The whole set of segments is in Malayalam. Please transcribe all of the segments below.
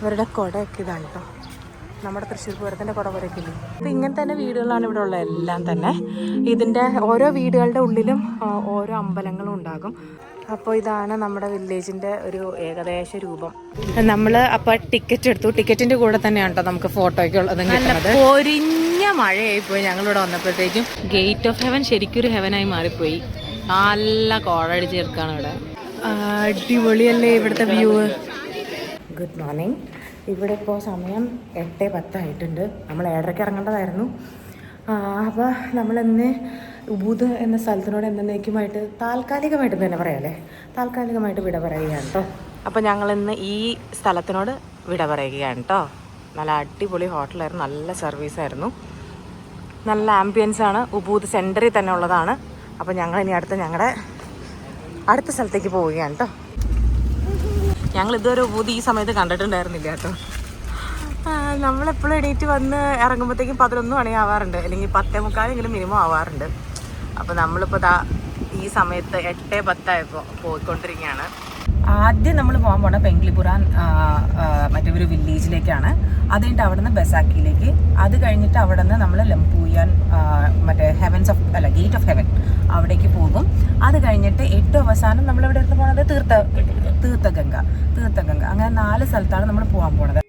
ഇവരുടെ കുടയൊക്കെ ഇതാണ് കേട്ടോ. നമ്മുടെ തൃശ്ശൂർ പൂരത്തിൻ്റെ കുട പോലെയൊക്കെ ഇല്ലേ. അപ്പോൾ ഇങ്ങനെ തന്നെ വീടുകളാണ് ഇവിടെ ഉള്ളത് എല്ലാം തന്നെ. ഇതിൻ്റെ ഓരോ വീടുകളുടെ ഉള്ളിലും ഓരോ അമ്പലങ്ങളും ഉണ്ടാകും. അപ്പോൾ ഇതാണ് നമ്മുടെ വില്ലേജിൻ്റെ ഒരു ഏകദേശ രൂപം. നമ്മൾ അപ്പോൾ ടിക്കറ്റ് എടുത്തു. ടിക്കറ്റിൻ്റെ കൂടെ തന്നെയാണ് കേട്ടോ നമുക്ക് ഫോട്ടോയ്ക്ക് ഉള്ളതും കിട്ടുന്നത്. പൊരിഞ്ഞ മഴയായിപ്പോയി ഞങ്ങളിവിടെ വന്നപ്പോഴത്തേക്കും. ഗേറ്റ് ഓഫ് ഹെവൻ ശരിക്കും ഒരു ഹെവനായി മാറിപ്പോയി. നല്ല കോഴടിച്ച് ചേർക്കാണ് ഇവിടെ. അടിപൊളിയല്ലേ ഇവിടുത്തെ വ്യൂ. Good morning. ഇവിടെ ഇപ്പോൾ സമയം 8:10 ആയിട്ടുണ്ട്. നമ്മൾ 7:30 ഇറങ്ങേണ്ടതായിരുന്നു. അപ്പോൾ നമ്മളിന്ന് ഉബൂദ് എന്ന സ്ഥലത്തിനോട് എന്നേക്കുമായിട്ട് താൽക്കാലികമായിട്ട് തന്നെ പറയാമല്ലേ, താൽക്കാലികമായിട്ട് വിട പറയുകയാണ് കേട്ടോ. അപ്പോൾ ഞങ്ങളിന്ന് ഈ സ്ഥലത്തിനോട് വിട പറയുകയാണ് കേട്ടോ. നല്ല അടിപൊളി ഹോട്ടലായിരുന്നു, നല്ല സർവീസായിരുന്നു, നല്ല ആംബിയൻസാണ്. ഉബൂദ് സെൻറ്ററിൽ തന്നെ ഉള്ളതാണ്. അപ്പോൾ ഞങ്ങളിനി ഞങ്ങളുടെ അടുത്ത സ്ഥലത്തേക്ക് പോവുകയാണ് കേട്ടോ. ഞങ്ങൾ ഇതുവരെ ഉബൂദ് ഈ സമയത്ത് കണ്ടിട്ടുണ്ടായിരുന്നില്ല കേട്ടോ. നമ്മളെപ്പോഴും എണീറ്റ് വന്ന് ഇറങ്ങുമ്പോഴത്തേക്കും 11 മണി ആവാറുണ്ട്, അല്ലെങ്കിൽ 10:45 മിനിമം ആവാറുണ്ട്. അപ്പോൾ നമ്മളിപ്പോൾ ഈ സമയത്ത് 8:10 ആയപ്പോൾ പോയിക്കൊണ്ടിരിക്കുകയാണ്. ആദ്യം നമ്മൾ പോകാൻ പോണ പെങ്ക്ലിപുറാൻ മറ്റേ ഒരു വില്ലേജിലേക്കാണ്. അത് കഴിഞ്ഞിട്ട് അവിടെ നിന്ന് ബസാക്കിയിലേക്ക്, അത് കഴിഞ്ഞിട്ട് അവിടെ നിന്ന് നമ്മൾ ലംപൂയാൻ മറ്റേ ഗേറ്റ് ഓഫ് ഹെവൻ അവിടേക്ക് പോകും. അത് കഴിഞ്ഞിട്ട് ഏറ്റവും അവസാനം നമ്മളിവിടെ എടുത്ത് പോകുന്നത് തീർത്ഥഗംഗ. അങ്ങനെ 4 സ്ഥലത്താണ് നമ്മൾ പോകാൻ പോണത്.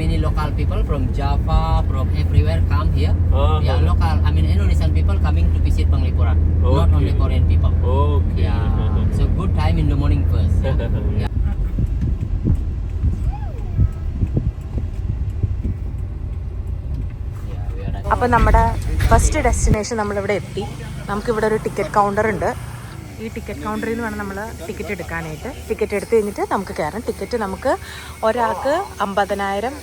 Many local people from Java, from everywhere come here. Yeah, local. I mean, Indonesian people coming to visit Penglipuran, not only Korean people. Okay. Yeah, so good time in the morning first. Yeah. അപ്പോൾ നമ്മുടെ ഫസ്റ്റ് ഡെസ്റ്റിനേഷൻ നമ്മളിവിടെ എത്തി. നമുക്കിവിടെ ഒരു ടിക്കറ്റ് കൗണ്ടർ ഉണ്ട്. ഈ ടിക്കറ്റ് കൗണ്ടറിൽ നിന്ന് വേണം നമ്മൾ ടിക്കറ്റ് എടുക്കാനായിട്ട്. ടിക്കറ്റ് എടുത്ത് കഴിഞ്ഞിട്ട് നമുക്ക് കയറാം. ടിക്കറ്റ് നമുക്ക് ഒരാൾക്ക് 50,000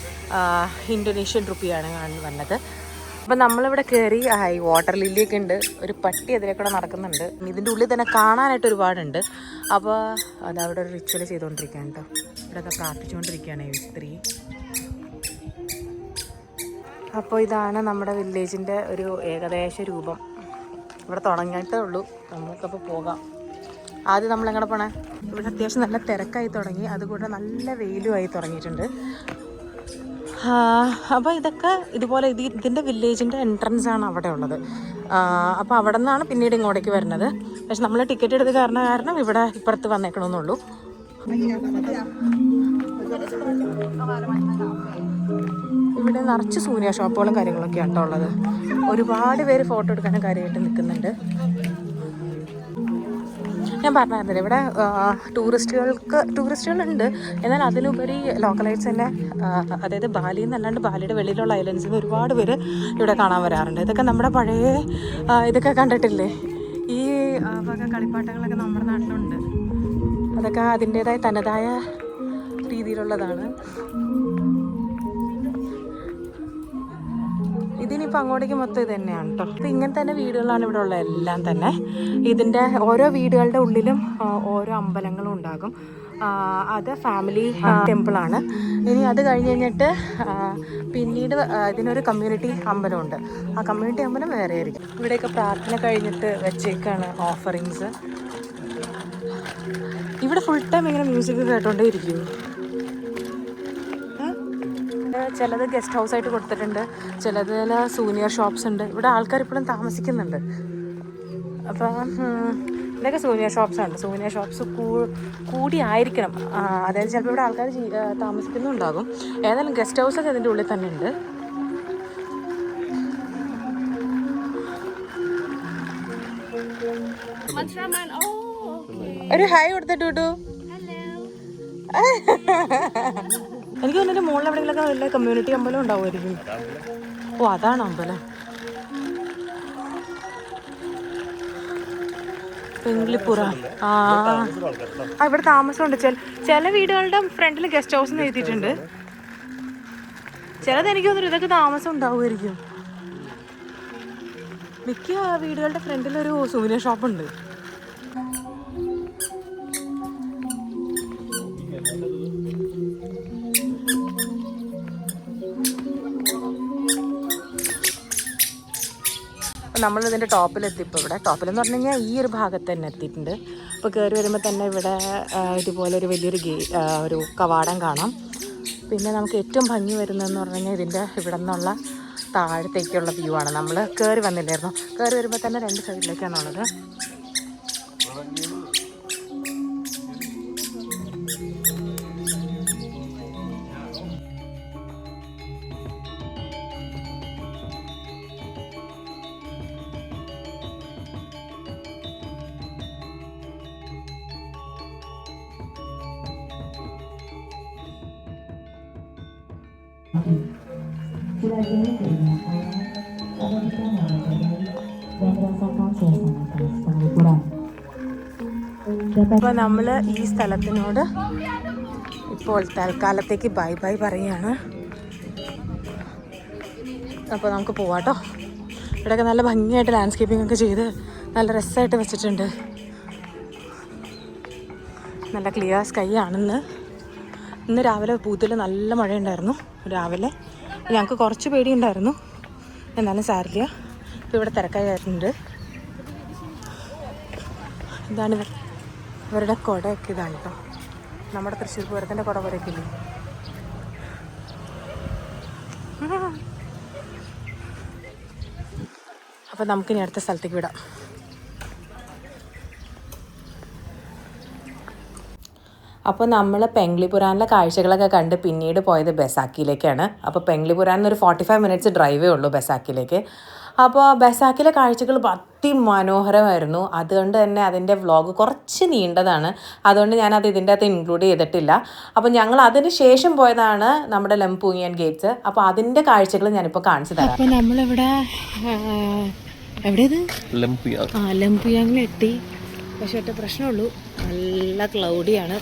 ഇന്തോനേഷ്യൻ റുപ്പിയാണ് വന്നത്. അപ്പോൾ നമ്മളിവിടെ കയറി. ഈ വാട്ടർ ലില്ലിയൊക്കെ ഉണ്ട്, ഒരു പട്ടി അതിലെ കൂടെ നടക്കുന്നുണ്ട്. ഇതിൻ്റെ ഉള്ളിൽ തന്നെ കാണാനായിട്ട് ഒരുപാടുണ്ട്. അപ്പോൾ അതവിടെ ഒരു റിച്വൽ ചെയ്തുകൊണ്ടിരിക്കുകയാണ് കേട്ടോ. ഇവിടെയൊക്കെ പ്രാർത്ഥിച്ചുകൊണ്ടിരിക്കുകയാണ് ഈ സ്ത്രീ. അപ്പോൾ ഇതാണ് നമ്മുടെ വില്ലേജിൻ്റെ ഒരു ഏകദേശ രൂപം. ഇവിടെ തുടങ്ങിയിട്ടേ ഉള്ളൂ. നമുക്കപ്പോൾ പോകാം. ആദ്യം നമ്മളെങ്ങനെ പോണേ? ഇവിടെ അത്യാവശ്യം നല്ല തിരക്കായി തുടങ്ങി, അതുകൊണ്ട് നല്ല വെയിലും ആയി തുടങ്ങിയിട്ടുണ്ട്. അപ്പോൾ ഇതൊക്കെ ഇതുപോലെ ഇതിൻ്റെ വില്ലേജിൻ്റെ എൻട്രൻസ് ആണ് അവിടെ ഉള്ളത്. അപ്പോൾ അവിടെ നിന്നാണ് പിന്നീട് ഇങ്ങോട്ടേക്ക് വരുന്നത്. പക്ഷെ നമ്മൾ ടിക്കറ്റ് എടുത്ത് കാരണം ഇവിടെ ഇപ്പുറത്ത് വന്നേക്കണമെന്നുള്ളൂ. ഇവിടെ നിറച്ച് സൂര്യ ഷോപ്പുകളും കാര്യങ്ങളൊക്കെയാണ് കേട്ടോ ഉള്ളത്. ഒരുപാട് പേര് ഫോട്ടോ എടുക്കാനും കാര്യമായിട്ട് നിൽക്കുന്നുണ്ട്. ഞാൻ പറഞ്ഞായിരുന്നില്ല, ഇവിടെ ടൂറിസ്റ്റുകളുണ്ട്. എന്നാൽ അതിലുപരി ലോക്കലൈറ്റ്സ് തന്നെ, അതായത് ബാലിയിൽ നിന്നല്ലാണ്ട് ബാലിയുടെ വെളിയിലുള്ള ഐലൻഡ്സിൽ നിന്ന് ഒരുപാട് പേര് ഇവിടെ കാണാൻ വരാറുണ്ട്. ഇതൊക്കെ നമ്മുടെ പഴയ ഇതൊക്കെ കണ്ടിട്ടില്ലേ, ഈ വക കളിപ്പാട്ടങ്ങളൊക്കെ നമ്മുടെ നാട്ടിലുണ്ട്. അതൊക്കെ അതിൻ്റേതായ തനതായ രീതിയിലുള്ളതാണ്. ഇതിനിപ്പോൾ അങ്ങോട്ടേക്ക് മൊത്തം ഇത് തന്നെയാണ് കേട്ടോ. അപ്പോൾ ഇങ്ങനെ തന്നെ വീടുകളാണ് ഇവിടെ ഉള്ളത് എല്ലാം തന്നെ. ഇതിൻ്റെ ഓരോ വീടുകളുടെ ഉള്ളിലും ഓരോ അമ്പലങ്ങളും ഉണ്ടാകും. അത് ഫാമിലി ടെമ്പിളാണ്. ഇനി അത് കഴിഞ്ഞിട്ട് പിന്നീട് ഇതിനൊരു കമ്മ്യൂണിറ്റി അമ്പലമുണ്ട്. ആ കമ്മ്യൂണിറ്റി അമ്പലം വേറെ ആയിരിക്കും. ഇവിടെയൊക്കെ പ്രാർത്ഥന കഴിഞ്ഞിട്ട് വെച്ചേക്കാണ് ഓഫറിങ്സ്. ഇവിടെ ഫുൾ ടൈം ഇങ്ങനെ മ്യൂസിക് കേട്ടോണ്ടേ ഇരിക്കും. ചിലത് ഗസ്റ്റ് ഹൗസായിട്ട് കൊടുത്തിട്ടുണ്ട്, ചിലതിൽ സൂനിയർ ഷോപ്സ് ഉണ്ട്. ഇവിടെ ആൾക്കാർ ഇപ്പോഴും താമസിക്കുന്നുണ്ട്. അപ്പം ഇതൊക്കെ സൂനിയർ ഷോപ്സാണ്. Souvenir shops കൂടിയായിരിക്കണം. അതായത് ചിലപ്പോൾ ഇവിടെ ആൾക്കാർ താമസിക്കുന്നുണ്ടാകും. ഏതായാലും ഗസ്റ്റ് ഹൗസൊക്കെ അതിൻ്റെ ഉള്ളിൽ തന്നെ ഉണ്ട്. ഒരു ഹായ് കൊടുത്തിട്ടു. എനിക്ക് തോന്നുന്നു മുകളിൽ എവിടെയെങ്കിലൊക്കെ വലിയ കമ്മ്യൂണിറ്റി അമ്പലം ഉണ്ടാവുമായിരിക്കും. ഓ, അതാണ് അമ്പലം. പെങ്ക്ലിപുറ. ഇവിടെ താമസമുണ്ട്. ചില വീടുകളുടെ ഫ്രണ്ടിൽ ഗസ്റ്റ് ഹൗസ് എന്ന് എഴുതിയിട്ടുണ്ട്. ചിലത് എനിക്ക് തോന്നുന്നു ഇതൊക്കെ താമസം ഉണ്ടാവുമായിരിക്കും. മിക്ക വീടുകളുടെ ഫ്രണ്ടിലൊരു സൂനിയർ ഷോപ്പുണ്ട്. അപ്പോൾ നമ്മളിതിൻ്റെ ടോപ്പിലെത്തി. ഇപ്പോൾ ഇവിടെ ടോപ്പിലെന്ന് പറഞ്ഞു കഴിഞ്ഞാൽ ഈ ഒരു ഭാഗത്ത് തന്നെ എത്തിയിട്ടുണ്ട്. ഇപ്പോൾ കയറി വരുമ്പോൾ തന്നെ ഇവിടെ ഇതുപോലെ ഒരു വലിയൊരു ഒരു കവാടം കാണാം. പിന്നെ നമുക്ക് ഏറ്റവും ഭംഗി വരുന്നതെന്ന് പറഞ്ഞു കഴിഞ്ഞാൽ ഇതിൻ്റെ ഇവിടെ നിന്നുള്ള താഴത്തേക്കുള്ള വ്യൂ ആണ്. നമ്മൾ കയറി വന്നില്ലായിരുന്നു, കയറി വരുമ്പോൾ തന്നെ 2 സൈഡിലേക്കാണുള്ളത്. അപ്പോൾ നമ്മൾ ഈ സ്ഥലത്തിനോട് ഇപ്പോൾ തൽക്കാലത്തേക്ക് ബൈ ബൈ പറയുകയാണ്. അപ്പോൾ നമുക്ക് പോവാട്ടോ. ഇവിടെയൊക്കെ നല്ല ഭംഗിയായിട്ട് ലാൻഡ്സ്കേപ്പിംഗ് ഒക്കെ ചെയ്ത് നല്ല രസമായിട്ട് വെച്ചിട്ടുണ്ട്. നല്ല ക്ലിയർ സ്കൈ ആണെന്ന്. ഇന്ന് രാവിലെ പൂത്തിൽ നല്ല മഴയുണ്ടായിരുന്നു. രാവിലെ ഞങ്ങൾക്ക് കുറച്ച് പേടിയുണ്ടായിരുന്നു, എന്നാലും സാരില്ല. ഇപ്പോൾ ഇവിടെ തിരക്കായിട്ടുണ്ട്. ഇതാണ് ഇവരുടെ കുടയൊക്കെ. ഇതാണ് കേട്ടോ നമ്മുടെ തൃശ്ശൂർ പൂരത്തിൻ്റെ കുട പോലെയൊക്കെ ഇല്ലേ. അപ്പോൾ നമുക്കിനി അടുത്ത സ്ഥലത്തേക്ക് വിടാം. അപ്പോൾ നമ്മൾ പെങ്ക്ലിപുരാനിലെ കാഴ്ചകളൊക്കെ കണ്ട് പിന്നീട് പോയത് ബസാക്കിയിലേക്കാണ്. അപ്പോൾ പെങ്ക്ലിപുരാനിൽ ഒരു 45 മിനിറ്റ്സ് ഡ്രൈവേ ഉള്ളൂ ബസാക്കിലേക്ക്. അപ്പോൾ ബസാക്കിലെ കാഴ്ചകൾ അതിമനോഹരമായിരുന്നു. അതുകൊണ്ട് തന്നെ അതിൻ്റെ വ്ളോഗ് കുറച്ച് നീണ്ടതാണ്. അതുകൊണ്ട് ഞാനത് ഇതിൻ്റെ അകത്ത് ഇൻക്ലൂഡ് ചെയ്തിട്ടില്ല. അപ്പോൾ ഞങ്ങൾ അതിന് ശേഷം പോയതാണ് നമ്മുടെ ലംപൂങ്ങിയൻ ഗേറ്റ്സ്. അപ്പോൾ അതിൻ്റെ കാഴ്ചകൾ ഞാനിപ്പോൾ കാണിച്ചു തരാം. അപ്പോൾ നമ്മളിവിടെ എവിടെയത് ലംപുയാങ്ങിലെത്തി. പക്ഷേ ഒറ്റ പ്രശ്നമുള്ളൂ, നല്ല ക്ലൗഡിയാണ്.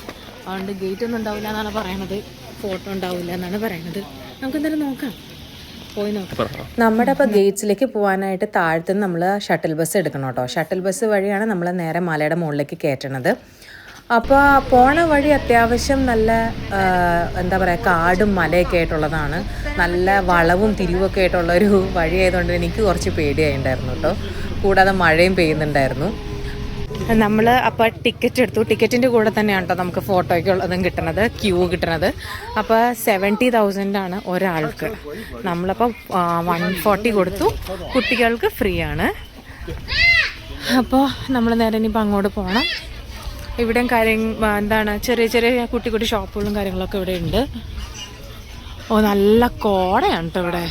അതുകൊണ്ട് ഗേറ്റ് ഒന്നും ഉണ്ടാവില്ല എന്നാണ് പറയണത്, ഫോട്ടോ ഉണ്ടാവില്ല എന്നാണ് പറയണത്. നമുക്ക് എന്തായാലും നോക്കാം, പോയി നോക്കാം. നമ്മുടെ ഇപ്പോൾ ഗേറ്റ്സിലേക്ക് പോകാനായിട്ട് താഴത്തുനിന്ന് നമ്മൾ ഷട്ടിൽ ബസ് എടുക്കണം കേട്ടോ. ഷട്ടിൽ ബസ് വഴിയാണ് നമ്മൾ നേരെ മലയുടെ മുകളിലേക്ക് കയറ്റണത്. അപ്പോൾ പോണ വഴി അത്യാവശ്യം നല്ല എന്താ പറയുക, കാടും മലയൊക്കെ ആയിട്ടുള്ളതാണ്. നല്ല വളവും തിരിവൊക്കെ ആയിട്ടുള്ളൊരു വഴി ആയതുകൊണ്ട് എനിക്ക് കുറച്ച് പേടിയായിട്ടുണ്ടായിരുന്നു കേട്ടോ. കൂടാതെ മഴയും പെയ്യുന്നുണ്ടായിരുന്നു. നമ്മൾ അപ്പോൾ ടിക്കറ്റ് എടുത്തു. ടിക്കറ്റിൻ്റെ കൂടെ തന്നെയാണ് കേട്ടോ നമുക്ക് ഫോട്ടോയ്ക്കുള്ളതും കിട്ടണത്, ക്യൂ കിട്ടണത്. അപ്പോൾ 70,000 ഒരാൾക്ക്. നമ്മളപ്പോൾ 140 കൊടുത്തു. കുട്ടികൾക്ക് ഫ്രീ ആണ്. അപ്പോൾ നമ്മൾ നേരെ ഇനിയിപ്പോൾ അങ്ങോട്ട് പോകണം. ഇവിടെയും എന്താണ് ചെറിയ ചെറിയ കുട്ടി കുട്ടി ഷോപ്പുകളും കാര്യങ്ങളൊക്കെ ഇവിടെ ഉണ്ട്. ഓ നല്ല കോടയാണ് കേട്ടോ ഇവിടെ.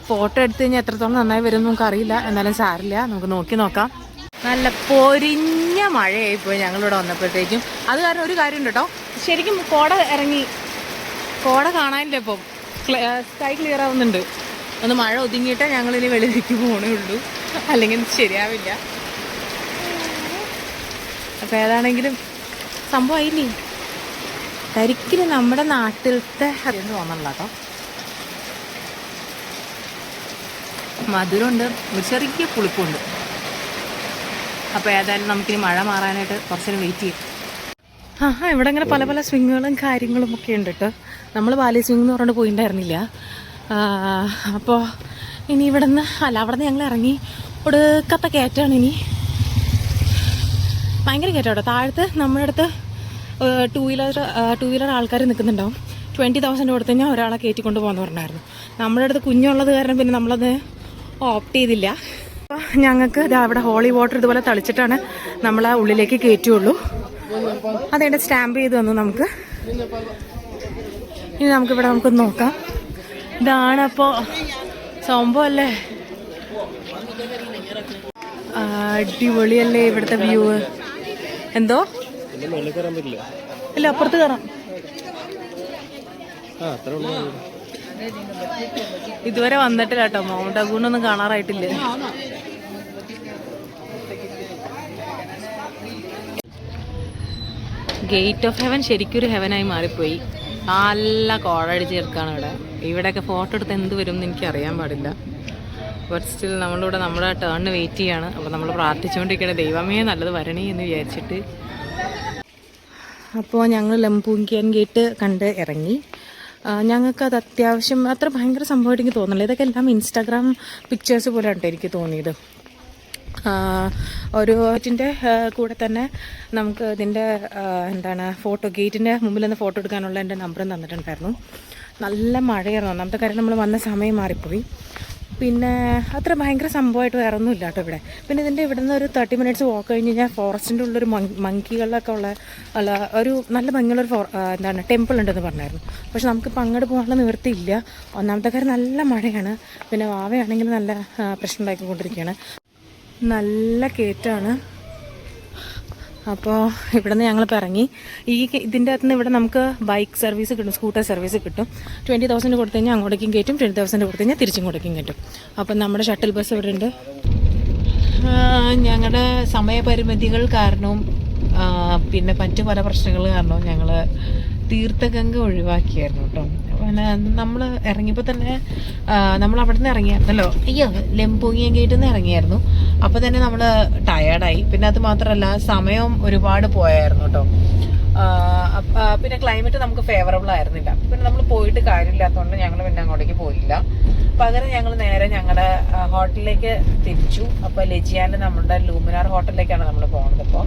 ഫോട്ടോ എടുത്തു കഴിഞ്ഞാൽ എത്രത്തോളം നന്നായി വരും നമുക്കറിയില്ല, എന്നാലും സാരില്ല, നമുക്ക് നോക്കി നോക്കാം. നല്ല പൊരിഞ്ഞ മഴയായിപ്പോയി ഞങ്ങളിവിടെ വന്നപ്പോഴത്തേക്കും. അത് കാരണം ഒരു കാര്യമുണ്ട് കേട്ടോ, ശരിക്കും കോട ഇറങ്ങി, കോട കാണാനില്ല. ഇപ്പം സ്കൈ ക്ലിയർ ആവുന്നുണ്ട്. ഒന്ന് മഴ ഒതുങ്ങിയിട്ടേ ഞങ്ങളിനി വെളിയിലേക്ക് പോകണേ ഉള്ളൂ, അല്ലെങ്കിൽ ശരിയാവില്ല. അപ്പോൾ ഏതാണെങ്കിലും സംഭവമായില്ലേ. ഒരിക്കലും നമ്മുടെ നാട്ടിലത്തെ അതെന്ന് തോന്നണില്ല കേട്ടോ. മധുരമുണ്ട്, ഒരു ചെറിയ പുളിപ്പുണ്ട്. അപ്പോൾ ഏതായാലും നമുക്കിനി മഴ മാറാനായിട്ട് കുറച്ചേരം വെയിറ്റ് ചെയ്യും. ഇവിടെ ഇങ്ങനെ പല പല സ്വിങ്ങുകളും കാര്യങ്ങളും ഒക്കെ ഉണ്ട് കേട്ടോ. നമ്മൾ വാലി സ്വിങ് എന്ന് പറഞ്ഞിട്ട് പോയിട്ടുണ്ടായിരുന്നില്ല. അപ്പോൾ ഇനി ഇവിടെ നിന്ന് അവിടെ നിന്ന് ഞങ്ങൾ ഇറങ്ങി ഒടുക്കത്തെ കയറ്റാണ്. ഇനി ഭയങ്കര കയറ്റം കേട്ടോ. താഴത്ത് നമ്മുടെ അടുത്ത് ടൂ വീലർ ആൾക്കാർ നിൽക്കുന്നുണ്ടാവും. 20,000 കൊടുത്തു കഴിഞ്ഞാൽ ഒരാളെ കയറ്റിക്കൊണ്ട് പോകുമെന്ന് പറഞ്ഞായിരുന്നു. നമ്മുടെ അടുത്ത് കുഞ്ഞുള്ളത് കാരണം പിന്നെ നമ്മളത് ഓപ്റ്റ് ചെയ്തില്ല. അപ്പോൾ ഞങ്ങൾക്ക് അവിടെ ഹോളി വാട്ടർ ഇതുപോലെ തളിച്ചിട്ടാണ് നമ്മളെ ഉള്ളിലേക്ക് കയറ്റുള്ളൂ. അതേണ്ട സ്റ്റാമ്പ് ചെയ്ത് തന്നു നമുക്ക്. ഇനി നമുക്കിവിടെ നമുക്കൊന്ന് നോക്കാം. ഇതാണപ്പോൾ സംഭവം അല്ലേ, അടിപൊളിയല്ലേ ഇവിടുത്തെ വ്യൂ. എന്തോ ഇല്ല, അപ്പുറത്ത് കയറാം. ഇതുവരെ വന്നിട്ടില്ല കേട്ടോ, മൗണ്ട് അഗൂണൊന്നും കാണാറായിട്ടില്ല. ഗേറ്റ് ഓഫ് ഹെവൻ ശരിക്കും ഒരു ഹെവനായി മാറിപ്പോയി. നല്ല കോടടിച്ച് ചേർക്കാണ് ഇവിടെ. ഇവിടെയൊക്കെ ഫോട്ടോ എടുത്ത് എന്ത് വരും എന്ന് എനിക്ക് അറിയാൻ പാടില്ല. ബട്ട് സ്റ്റിൽ നമ്മളിവിടെ നമ്മുടെ ടേണിന് വെയിറ്റ് ചെയ്യാണ്. അപ്പോൾ നമ്മൾ പ്രാർത്ഥിച്ചുകൊണ്ടിരിക്കുകയാണ്, ദൈവമേ നല്ലത് വരണേ എന്ന് വിചാരിച്ചിട്ട്. അപ്പോൾ ഞങ്ങൾ ലംപൂങ്ങിയൻ ഗേറ്റ് കണ്ട് ഇറങ്ങി. ഞങ്ങൾക്കത് അത്യാവശ്യം അത്ര ഭയങ്കര സംഭവമായിട്ട് എനിക്ക് തോന്നുന്നില്ല. ഇതൊക്കെ എല്ലാം ഇൻസ്റ്റാഗ്രാം പിക്ചേഴ്സ് പോലെയാണ് എനിക്ക് തോന്നിയത്. ഒരു ഗേറ്റിൻ്റെ കൂടെ തന്നെ നമുക്ക് ഇതിൻ്റെ ഫോട്ടോ ഗേറ്റിൻ്റെ മുമ്പിൽ നിന്ന് ഫോട്ടോ എടുക്കാനുള്ള എൻ്റെ നമ്പറും തന്നിട്ടുണ്ടായിരുന്നു. നല്ല മഴയായിരുന്നു. ഒന്നാമത്തെ കാര്യം നമ്മൾ വന്ന സമയം മാറിപ്പോയി. പിന്നെ അത്ര ഭയങ്കര സംഭവമായിട്ട് വേറെ ഒന്നും ഇല്ല കേട്ടോ ഇവിടെ. പിന്നെ ഇതിൻ്റെ ഇവിടെ നിന്ന് ഒരു 30 മിനിറ്റ്സ് വാക്ക് കഴിഞ്ഞ് കഴിഞ്ഞാൽ ഫോറസ്റ്റിൻ്റെ ഉള്ളൊരു മങ്കികളിലൊക്കെ ഉള്ള ഒരു നല്ല ഭംഗിയുള്ളൊരു ടെമ്പിൾ ഉണ്ടെന്ന് പറഞ്ഞായിരുന്നു. പക്ഷെ നമുക്കിപ്പോൾ അങ്ങോട്ട് പോകാനുള്ള നിവൃത്തിയില്ല. ഒന്നാമത്തെ കാര്യം നല്ല മഴയാണ്. പിന്നെ വാവയാണെങ്കിൽ നല്ല പ്രശ്നം ഉണ്ടാക്കിക്കൊണ്ടിരിക്കുകയാണ്. നല്ല കയറ്റാണ്. അപ്പോൾ ഇവിടെ നിന്ന് ഞങ്ങളിപ്പോൾ ഇറങ്ങി. ഇതിൻ്റെ അകത്ത് നിന്ന് ഇവിടെ നമുക്ക് ബൈക്ക് സർവീസ് കിട്ടും, സ്കൂട്ടർ സർവീസ് കിട്ടും. 20,000 കൊടുത്തു കഴിഞ്ഞാൽ അങ്ങോട്ടേക്കും കയറ്റും, 20,000 കൊടുത്തു കഴിഞ്ഞാൽ തിരിച്ചിങ്ങോട്ടേക്കും കയറ്റും. അപ്പം നമ്മുടെ ഷട്ടിൽ ബസ് ഇവിടെ ഉണ്ട്. ഞങ്ങളുടെ സമയപരിമിതികൾ കാരണവും പിന്നെ മറ്റു പല പ്രശ്നങ്ങൾ കാരണവും ഞങ്ങൾ തീർത്ഥഗംഗ ഒഴിവാക്കിയായിരുന്നു കേട്ടോ. പിന്നെ നമ്മൾ ഇറങ്ങിയപ്പോൾ തന്നെ നമ്മൾ അവിടെ നിന്ന് ഇറങ്ങിയായിരുന്നല്ലോ, ലെംപൂങ്ങിയ ഗേറ്റിൽ നിന്ന് ഇറങ്ങിയായിരുന്നു. അപ്പോൾ തന്നെ നമ്മൾ ടയേർഡായി. പിന്നെ അത് മാത്രമല്ല സമയം ഒരുപാട് പോയായിരുന്നു കേട്ടോ. പിന്നെ ക്ലൈമറ്റ് നമുക്ക് ഫേവറബിൾ ആയിരുന്നില്ല. പിന്നെ നമ്മൾ പോയിട്ട് കാര്യമില്ലാത്തതുകൊണ്ട് ഞങ്ങൾ പിന്നെ അങ്ങോട്ടേക്ക് പോയില്ല. പകരം ഞങ്ങൾ നേരെ ഞങ്ങളുടെ ഹോട്ടലിലേക്ക് തിരിച്ചു. അപ്പോൾ ലജിയാനിൽ നമ്മുടെ ലൂമിനാർ ഹോട്ടലിലേക്കാണ് നമ്മൾ പോകുന്നത്. അപ്പോൾ